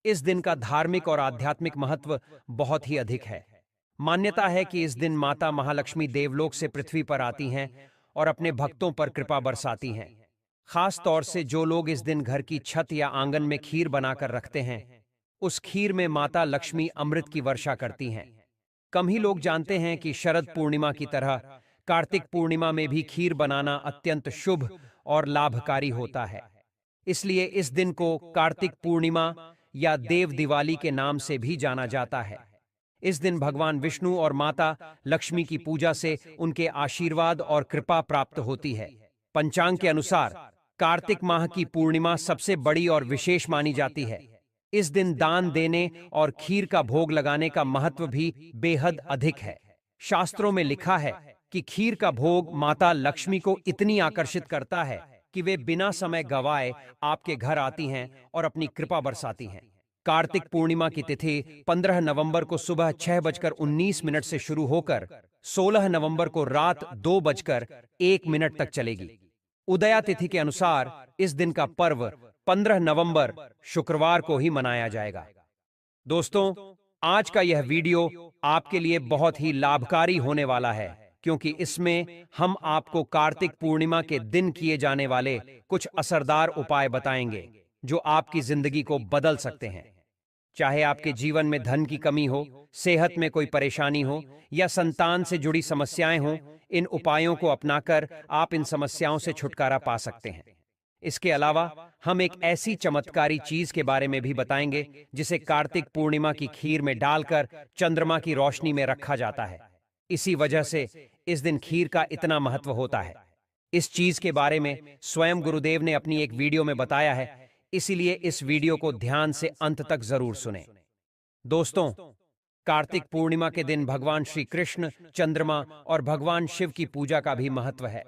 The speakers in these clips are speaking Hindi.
इस दिन का धार्मिक और आध्यात्मिक महत्व बहुत ही अधिक है। मान्यता है कि इस दिन माता महालक्ष्मी देवलोक से पृथ्वी पर आती हैं और अपने भक्तों पर कृपा बरसाती हैं। खास तौर से जो लोग इस दिन घर की छत या आंगन में खीर बनाकर रखते हैं, उस खीर में माता लक्ष्मी अमृत की वर्षा करती हैं। कम ही लोग जानते हैं कि शरद पूर्णिमा की तरह कार्तिक पूर्णिमा में भी खीर बनाना अत्यंत शुभ और लाभकारी होता है। इसलिए इस दिन को कार्तिक पूर्णिमा या देव दिवाली के नाम से भी जाना जाता है। इस दिन भगवान विष्णु और माता लक्ष्मी की पूजा से उनके आशीर्वाद और कृपा प्राप्त होती है। पंचांग के अनुसार कार्तिक माह की पूर्णिमा सबसे बड़ी और विशेष मानी जाती है। इस दिन दान देने और खीर का भोग लगाने का महत्व भी बेहद अधिक है। शास्त्रों में लिखा है कि खीर का भोग माता लक्ष्मी को इतनी आकर्षित करता है कि वे बिना समय गवाए आपके घर आती हैं और अपनी कृपा बरसाती हैं। कार्तिक पूर्णिमा की तिथि 15 नवंबर को सुबह 6:19 से शुरू होकर 16 नवंबर को रात 2:01 तक चलेगी। उदया तिथि के अनुसार इस दिन का पर्व 15 नवंबर शुक्रवार को ही मनाया जाएगा। दोस्तों, आज का यह वीडियो आपके लिए बहुत ही लाभकारी होने वाला है, क्योंकि इसमें हम आपको कार्तिक पूर्णिमा के दिन किए जाने वाले कुछ असरदार उपाय बताएंगे जो आपकी जिंदगी को बदल सकते हैं। चाहे आपके जीवन में धन की कमी हो, सेहत में कोई परेशानी हो या संतान से जुड़ी समस्याएं हों, इन उपायों को अपनाकर आप इन समस्याओं से छुटकारा पा सकते हैं। इसके अलावा हम एक ऐसी चमत्कारी चीज के बारे में भी बताएंगे जिसे कार्तिक पूर्णिमा की खीर में डालकर चंद्रमा की रोशनी में रखा जाता है। इसी वजह से इस दिन खीर का इतना महत्व होता है। इस चीज के बारे में स्वयं गुरुदेव ने अपनी एक वीडियो में बताया है, इसीलिए इस वीडियो को ध्यान से अंत तक जरूर सुनें। दोस्तों, कार्तिक पूर्णिमा के दिन भगवान श्री कृष्ण, चंद्रमा और भगवान शिव की पूजा का भी महत्व है।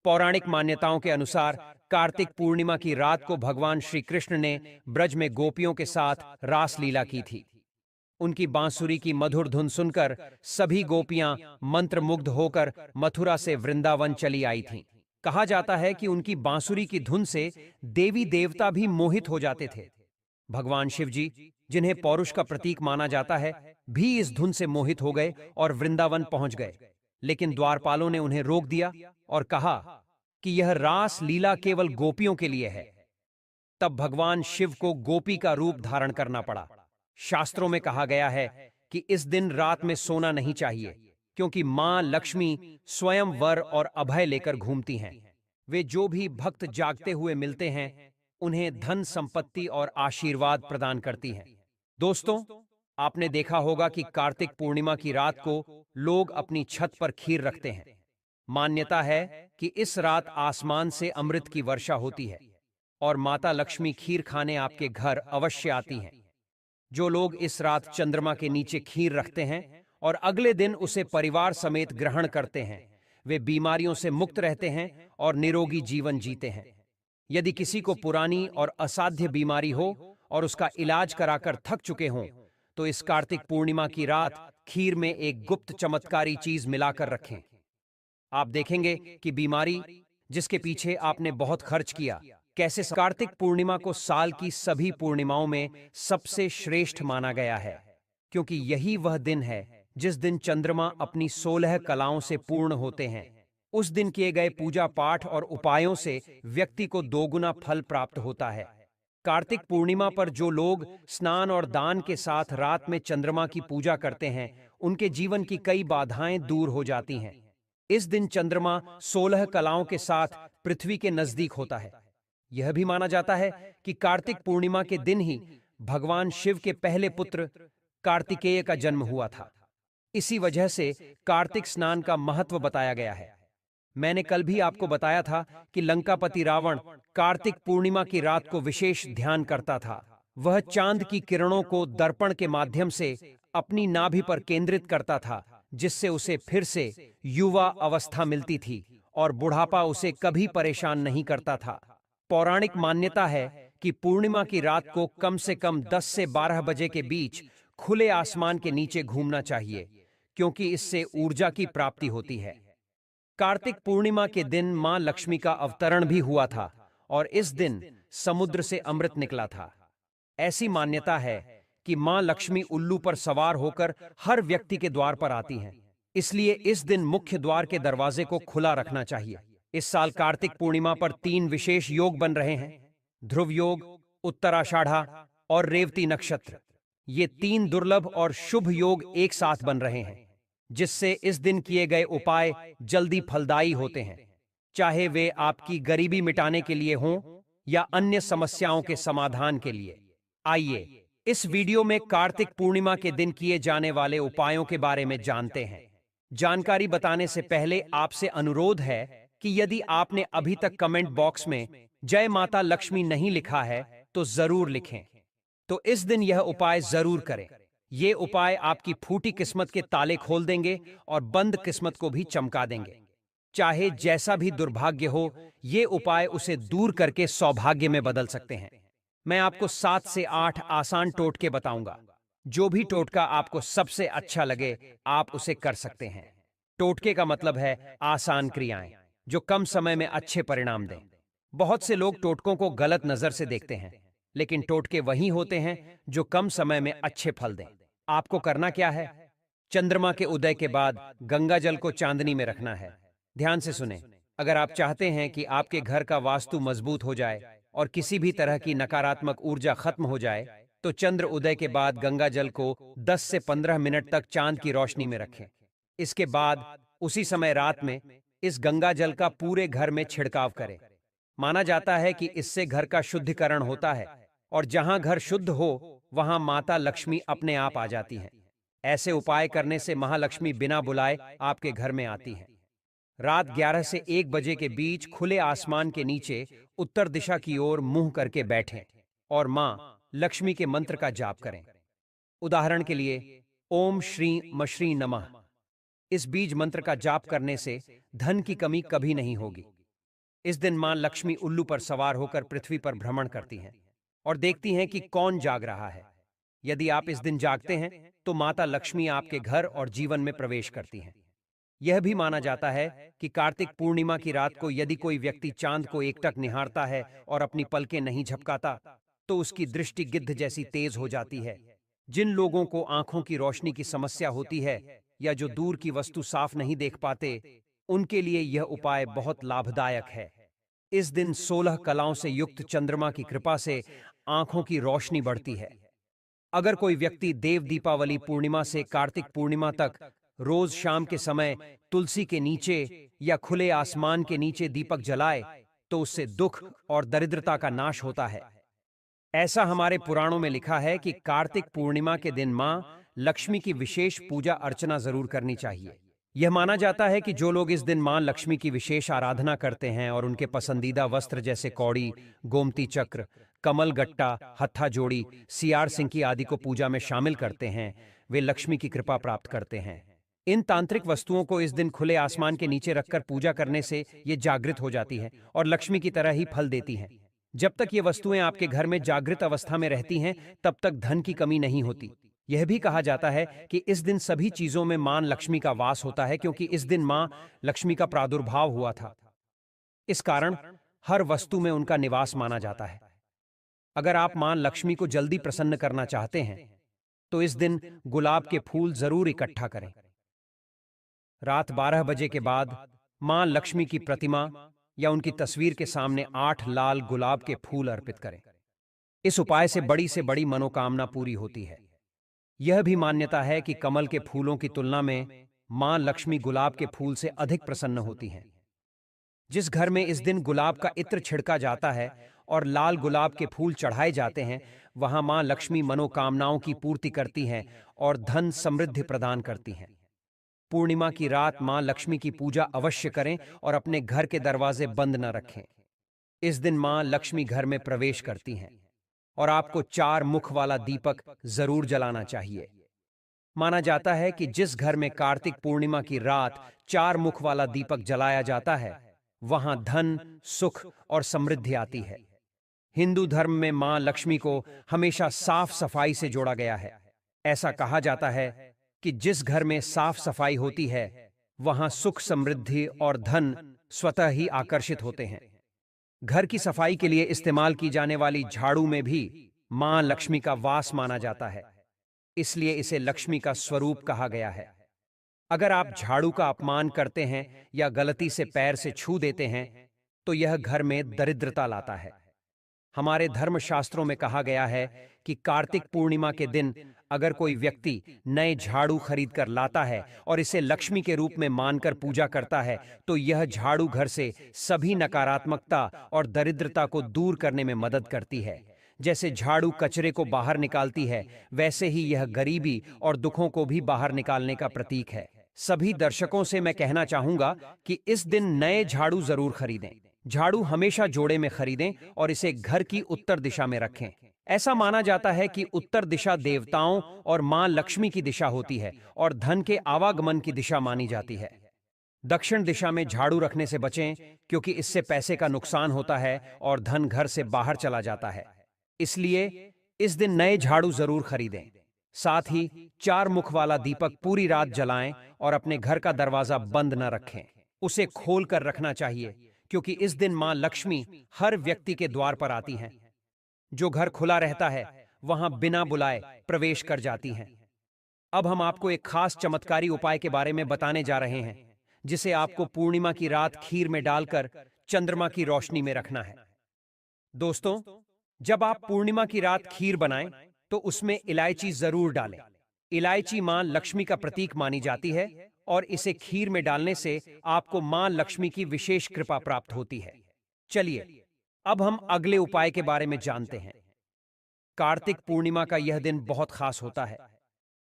पौराणिक मान्यताओं के अनुसार कार्तिक पूर्णिमा की रात को भगवान श्री कृष्ण ने ब्रज में गोपियों के साथ रास लीला की थी। उनकी बांसुरी की मधुर धुन सुनकर सभी गोपियां मंत्रमुग्ध होकर मथुरा से वृंदावन चली आई थीं। कहा जाता है कि उनकी बांसुरी की धुन से देवी देवता भी मोहित हो जाते थे। भगवान शिव जी, जिन्हें पौरुष का प्रतीक माना जाता है, भी इस धुन से मोहित हो गए और वृंदावन पहुंच गए। लेकिन द्वारपालों ने उन्हें रोक दिया और कहा कि यह रास लीला केवल गोपियों के लिए है। तब भगवान शिव को गोपी का रूप धारण करना पड़ा। शास्त्रों में कहा गया है कि इस दिन रात में सोना नहीं चाहिए, क्योंकि मां लक्ष्मी स्वयं वर और अभय लेकर घूमती हैं। वे जो भी भक्त जागते हुए मिलते हैं, उन्हें धन संपत्ति और आशीर्वाद प्रदान करती हैं। दोस्तों, आपने देखा होगा कि कार्तिक पूर्णिमा की रात को लोग अपनी छत पर खीर रखते हैं। मान्यता है कि इस रात आसमान से अमृत की वर्षा होती है और माता लक्ष्मी खीर खाने आपके घर अवश्य आती हैं। जो लोग इस रात चंद्रमा के नीचे खीर रखते हैं और अगले दिन उसे परिवार समेत ग्रहण करते हैं, वे बीमारियों से मुक्त रहते हैं और निरोगी जीवन जीते हैं। यदि किसी को पुरानी और असाध्य बीमारी हो और उसका इलाज कराकर थक चुके हों, तो इस कार्तिक पूर्णिमा की रात खीर में एक गुप्त चमत्कारी चीज मिलाकर रखें। आप देखेंगे कि बीमारी जिसके पीछे आपने बहुत खर्च किया, कैसे कार्तिक पूर्णिमा को साल की सभी पूर्णिमाओं में सबसे श्रेष्ठ माना गया है, क्योंकि यही वह दिन है जिस दिन चंद्रमा अपनी 16 कलाओं से पूर्ण होते हैं। उस दिन किए गए पूजा पाठ और उपायों से व्यक्ति को दोगुना फल प्राप्त होता है। कार्तिक पूर्णिमा पर जो लोग स्नान और दान के साथ रात में चंद्रमा की पूजा करते हैं, उनके जीवन की कई बाधाएं दूर हो जाती हैं। इस दिन चंद्रमा 16 कलाओं के साथ पृथ्वी के नजदीक होता है। यह भी माना जाता है कि कार्तिक पूर्णिमा के दिन ही भगवान शिव के पहले पुत्र कार्तिकेय का जन्म हुआ था। इसी वजह से कार्तिक स्नान का महत्व बताया गया है। मैंने कल भी आपको बताया था कि लंकापति रावण कार्तिक पूर्णिमा की रात को विशेष ध्यान करता था। वह चांद की किरणों को दर्पण के माध्यम से अपनी नाभि पर केंद्रित करता था, जिससे उसे फिर से युवा अवस्था मिलती थी और बुढ़ापा उसे कभी परेशान नहीं करता था। पौराणिक मान्यता है कि पूर्णिमा की रात को कम से कम 10 से 12 बजे के बीच खुले आसमान के नीचे घूमना चाहिए, क्योंकि इससे ऊर्जा की प्राप्ति होती है। कार्तिक पूर्णिमा के दिन मां लक्ष्मी का अवतरण भी हुआ था और इस दिन समुद्र से अमृत निकला था। ऐसी मान्यता है कि मां लक्ष्मी उल्लू पर सवार होकर हर व्यक्ति के द्वार पर आती हैं। इसलिए इस दिन मुख्य द्वार के दरवाजे को खुला रखना चाहिए। इस साल कार्तिक पूर्णिमा पर 3 विशेष योग बन रहे हैं: ध्रुव योग, उत्तराषाढ़ा और रेवती नक्षत्र। ये 3 दुर्लभ और शुभ योग एक साथ बन रहे हैं, जिससे इस दिन किए गए उपाय जल्दी फलदायी होते हैं, चाहे वे आपकी गरीबी मिटाने के लिए हों या अन्य समस्याओं के समाधान के लिए। आइए इस वीडियो में कार्तिक पूर्णिमा के दिन किए जाने वाले उपायों के बारे में जानते हैं। जानकारी बताने से पहले आपसे अनुरोध है कि यदि आपने अभी तक कमेंट बॉक्स में जय माता लक्ष्मी नहीं लिखा है तो जरूर लिखें। तो इस दिन यह उपाय जरूर करें। ये उपाय आपकी फूटी किस्मत के ताले खोल देंगे और बंद किस्मत को भी चमका देंगे। चाहे जैसा भी दुर्भाग्य हो, ये उपाय उसे दूर करके सौभाग्य में बदल सकते हैं। मैं आपको 7 से 8 आसान टोटके बताऊंगा। जो भी टोटका आपको सबसे अच्छा लगे, आप उसे कर सकते हैं। टोटके का मतलब है आसान क्रियाएं जो कम समय में अच्छे परिणाम दें। बहुत से लोग टोटकों को गलत नजर से देखते हैं, लेकिन टोटके वही होते हैं जो कम समय में अच्छे फल दें। आपको करना क्या है? चंद्रमा के उदय के बाद गंगा जल को चांदनी में रखना है। ध्यान से सुने, अगर आप चाहते हैं कि आपके घर का वास्तु मजबूत हो जाए और किसी भी तरह की नकारात्मक ऊर्जा खत्म हो जाए, तो चंद्र उदय के बाद गंगा जल को 10 से 15 मिनट तक चांद की रोशनी में रखें। इसके बाद उसी समय रात में इस गंगा जल का पूरे घर में छिड़काव करें। माना जाता है कि इससे घर का शुद्धिकरण होता है और जहां घर शुद्ध हो वहां माता लक्ष्मी अपने आप आ जाती हैं। ऐसे उपाय करने से महालक्ष्मी बिना बुलाए आपके घर में आती हैं। रात 11 से 1 बजे के बीच खुले आसमान के नीचे उत्तर दिशा की ओर मुंह करके बैठें और मां लक्ष्मी के मंत्र का जाप करें। उदाहरण के लिए, ओम श्री मश्री नमः। इस बीज मंत्र का जाप करने से धन की कमी कभी नहीं होगी। इस दिन मां लक्ष्मी उल्लू पर सवार होकर पृथ्वी पर भ्रमण करती हैं और देखती हैं कि कौन जाग रहा है। यदि आप इस दिन जागते हैं तो माता लक्ष्मी आपके घर और जीवन में प्रवेश करती हैं। यह भी माना जाता है कि कार्तिक पूर्णिमा की रात को यदि कोई व्यक्ति चांद को एकटक निहारता है और अपनी पलकें नहीं झपकाता, तो उसकी दृष्टि गिद्ध जैसी तेज हो जाती है। जिन लोगों को आंखों की रोशनी की समस्या होती है या जो दूर की वस्तु साफ नहीं देख पाते, उनके लिए यह उपाय बहुत लाभदायक है। इस दिन 16 कलाओं से युक्त चंद्रमा की कृपा से आंखों की रोशनी बढ़ती है। अगर कोई व्यक्ति देव दीपावली पूर्णिमा से कार्तिक पूर्णिमा तक रोज शाम के समय तुलसी के नीचे या खुले आसमान के नीचे दीपक जलाए, तो उससे दुख और दरिद्रता का नाश होता है। ऐसा हमारे पुराणों में लिखा है कि कार्तिक पूर्णिमा के दिन मां लक्ष्मी की विशेष पूजा अर्चना जरूर करनी चाहिए। यह माना जाता है कि जो लोग इस दिन मां लक्ष्मी की विशेष आराधना करते हैं और उनके पसंदीदा वस्त्र जैसे कौड़ी, गोमती चक्र, कमल गट्टा, हत्था जोड़ी, सियार सिंकी आदि को पूजा में शामिल करते हैं, वे लक्ष्मी की कृपा प्राप्त करते हैं। इन तांत्रिक वस्तुओं को इस दिन खुले आसमान के नीचे रखकर पूजा करने से ये जागृत हो जाती है और लक्ष्मी की तरह ही फल देती हैं। जब तक ये वस्तुएं आपके घर में जागृत अवस्था में रहती हैं, तब तक धन की कमी नहीं होती। यह भी कहा जाता है कि इस दिन सभी चीजों में मां लक्ष्मी का वास होता है, क्योंकि इस दिन मां लक्ष्मी का प्रादुर्भाव हुआ था। इस कारण हर वस्तु में उनका निवास माना जाता है। अगर आप मां लक्ष्मी को जल्दी प्रसन्न करना चाहते हैं, तो इस दिन गुलाब के फूल जरूर इकट्ठा करें। रात 12 बजे के बाद मां लक्ष्मी की प्रतिमा या उनकी तस्वीर के सामने 8 लाल गुलाब के फूल अर्पित करें। इस उपाय से बड़ी मनोकामना पूरी होती है। यह भी मान्यता है कि कमल के फूलों की तुलना में मां लक्ष्मी गुलाब के फूल से अधिक प्रसन्न होती हैं। जिस घर में इस दिन गुलाब का इत्र छिड़का जाता है और लाल गुलाब के फूल चढ़ाए जाते हैं, वहां मां लक्ष्मी मनोकामनाओं की पूर्ति करती हैं और धन समृद्धि प्रदान करती हैं। पूर्णिमा की रात मां लक्ष्मी की पूजा अवश्य करें और अपने घर के दरवाजे बंद न रखें। इस दिन मां लक्ष्मी घर में प्रवेश करती हैं और आपको 4 मुख वाला दीपक जरूर जलाना चाहिए। माना जाता है कि जिस घर में कार्तिक पूर्णिमा की रात 4 मुख वाला दीपक जलाया जाता है, वहां धन, सुख और समृद्धि आती है। हिंदू धर्म में मां लक्ष्मी को हमेशा साफ सफाई से जोड़ा गया है। ऐसा कहा जाता है कि जिस घर में साफ सफाई होती है, वहां सुख, समृद्धि और धन स्वतः ही आकर्षित होते हैं। घर की सफाई के लिए इस्तेमाल की जाने वाली झाड़ू में भी मां लक्ष्मी का वास माना जाता है, इसलिए इसे लक्ष्मी का स्वरूप कहा गया है। अगर आप झाड़ू का अपमान करते हैं या गलती से पैर से छू देते हैं, तो यह घर में दरिद्रता लाता है। हमारे धर्मशास्त्रों में कहा गया है कि कार्तिक पूर्णिमा के दिन अगर कोई व्यक्ति नए झाड़ू खरीद कर लाता है और इसे लक्ष्मी के रूप में मानकर पूजा करता है, तो यह झाड़ू घर से सभी नकारात्मकता और दरिद्रता को दूर करने में मदद करती है। जैसे झाड़ू कचरे को बाहर निकालती है, वैसे ही यह गरीबी और दुखों को भी बाहर निकालने का प्रतीक है। सभी दर्शकों से मैं कहना चाहूंगा कि इस दिन नए झाड़ू जरूर खरीदें। झाड़ू हमेशा जोड़े में खरीदें और इसे घर की उत्तर दिशा में रखें। ऐसा माना जाता है कि उत्तर दिशा देवताओं और मां लक्ष्मी की दिशा होती है और धन के आवागमन की दिशा मानी जाती है। दक्षिण दिशा में झाड़ू रखने से बचें, क्योंकि इससे पैसे का नुकसान होता है और धन घर से बाहर चला जाता है। इसलिए इस दिन नए झाड़ू जरूर खरीदें। साथ ही 4 मुख वाला दीपक पूरी रात जलाएं और अपने घर का दरवाजा बंद न रखें। उसे खोल कर रखना चाहिए, क्योंकि इस दिन मां लक्ष्मी हर व्यक्ति के द्वार पर आती हैं। जो घर खुला रहता है, वहां बिना बुलाए प्रवेश कर जाती हैं। अब हम आपको एक खास चमत्कारी उपाय के बारे में बताने जा रहे हैं, जिसे आपको पूर्णिमा की रात खीर में डालकर चंद्रमा की रोशनी में रखना है। दोस्तों, जब आप पूर्णिमा की रात खीर बनाएं, तो उसमें इलायची जरूर डालें। इलायची मां लक्ष्मी का प्रतीक मानी जाती है और इसे खीर में डालने से आपको मां लक्ष्मी की विशेष कृपा प्राप्त होती है। चलिए, अब हम अगले उपाय के बारे में जानते हैं। कार्तिक पूर्णिमा का यह दिन बहुत खास होता है।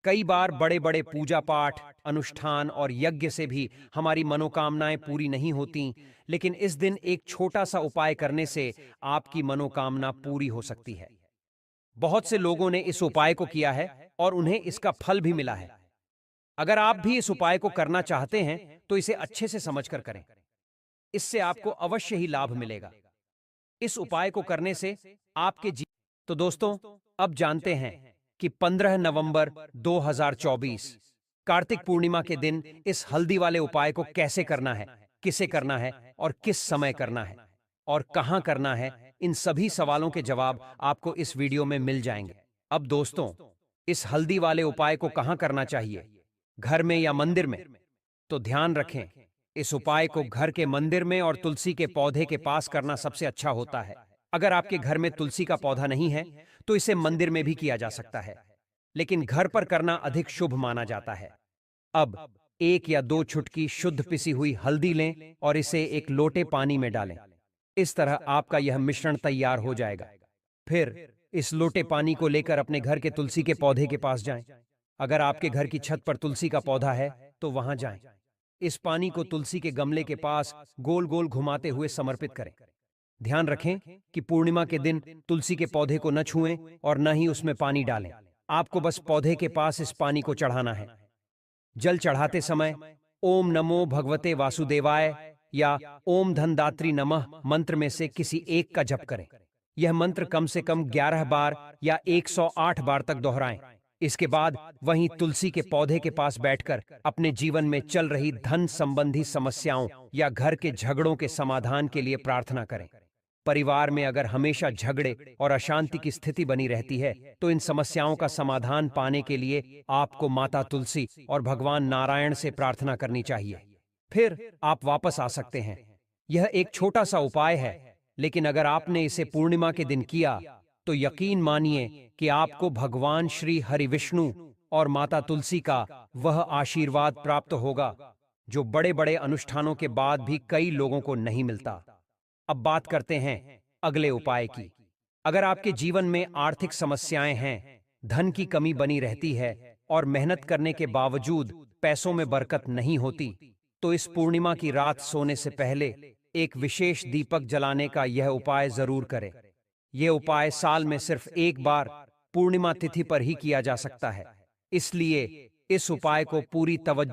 कई बार बड़े बड़े पूजा पाठ, अनुष्ठान और यज्ञ से भी हमारी मनोकामनाएं पूरी नहीं होती, लेकिन इस दिन एक छोटा सा उपाय करने से आपकी मनोकामना पूरी हो सकती है। बहुत से लोगों ने इस उपाय को किया है और उन्हें इसका फल भी मिला है। अगर आप भी इस उपाय को करना चाहते हैं, तो इसे अच्छे से समझकर करें। इससे आपको अवश्य ही लाभ मिलेगा। इस उपाय को करने से आपके तो दोस्तों, अब जानते हैं कि 15 नवंबर 2024 कार्तिक पूर्णिमा के दिन इस हल्दी वाले उपाय को कैसे करना है, किसे करना है और किस समय करना है और कहां करना है। इन सभी सवालों के जवाब आपको इस वीडियो में मिल जाएंगे। अब दोस्तों, इस हल्दी वाले उपाय को कहां करना चाहिए, घर में या मंदिर में? तो ध्यान रखें, इस उपाय को घर के मंदिर में और तुलसी के पौधे के पास करना सबसे अच्छा होता है। अगर आपके घर में तुलसी का पौधा नहीं है, तो इसे मंदिर में भी किया जा सकता है, लेकिन घर पर करना अधिक शुभ माना जाता है। अब 1 या 2 चुटकी शुद्ध पिसी हुई हल्दी लें और इसे एक लोटे पानी में डालें। इस तरह आपका यह मिश्रण तैयार हो जाएगा। फिर इस लोटे पानी को लेकर अपने घर के तुलसी के पौधे के पास जाएं। अगर आपके घर की छत पर तुलसी का पौधा है, तो वहां जाएं। इस पानी को तुलसी के गमले के पास गोल गोल घुमाते हुए समर्पित करें। ध्यान रखें कि पूर्णिमा के दिन तुलसी के पौधे को न छुएं और न ही उसमें पानी डालें। आपको बस पौधे के पास इस पानी को चढ़ाना है। जल चढ़ाते समय ओम नमो भगवते वासुदेवाय या ओम धनदात्री नमः मंत्र में से किसी एक का जप करें। यह मंत्र कम से कम 11 बार या 108 बार तक दोहराएं। इसके बाद वहीं तुलसी के पौधे के पास बैठकर अपने जीवन में चल रही धन संबंधी समस्याओं या घर के झगड़ों के समाधान के लिए प्रार्थना करें। परिवार में अगर हमेशा झगड़े और अशांति की स्थिति बनी रहती है, तो इन समस्याओं का समाधान पाने के लिए आपको माता तुलसी और भगवान नारायण से प्रार्थना करनी चाहिए। फिर आप वापस आ सकते हैं। यह एक छोटा सा उपाय है, लेकिन अगर आपने इसे पूर्णिमा के दिन किया, तो यकीन मानिए कि आपको भगवान श्री हरि विष्णु और माता तुलसी का वह आशीर्वाद प्राप्त होगा, जो बड़े बड़े अनुष्ठानों के बाद भी कई लोगों को नहीं मिलता। अब बात करते हैं अगले उपाय की। अगर आपके जीवन में आर्थिक समस्याएं हैं, धन की कमी बनी रहती है और मेहनत करने के बावजूद पैसों में बरकत नहीं होती, तो इस पूर्णिमा की रात सोने से पहले एक विशेष दीपक जलाने का यह उपाय जरूर करें। यह उपाय साल में सिर्फ एक बार पूर्णिमा तिथि पर ही किया जा सकता है, इसलिए इस उपाय को पूरी तवज्जो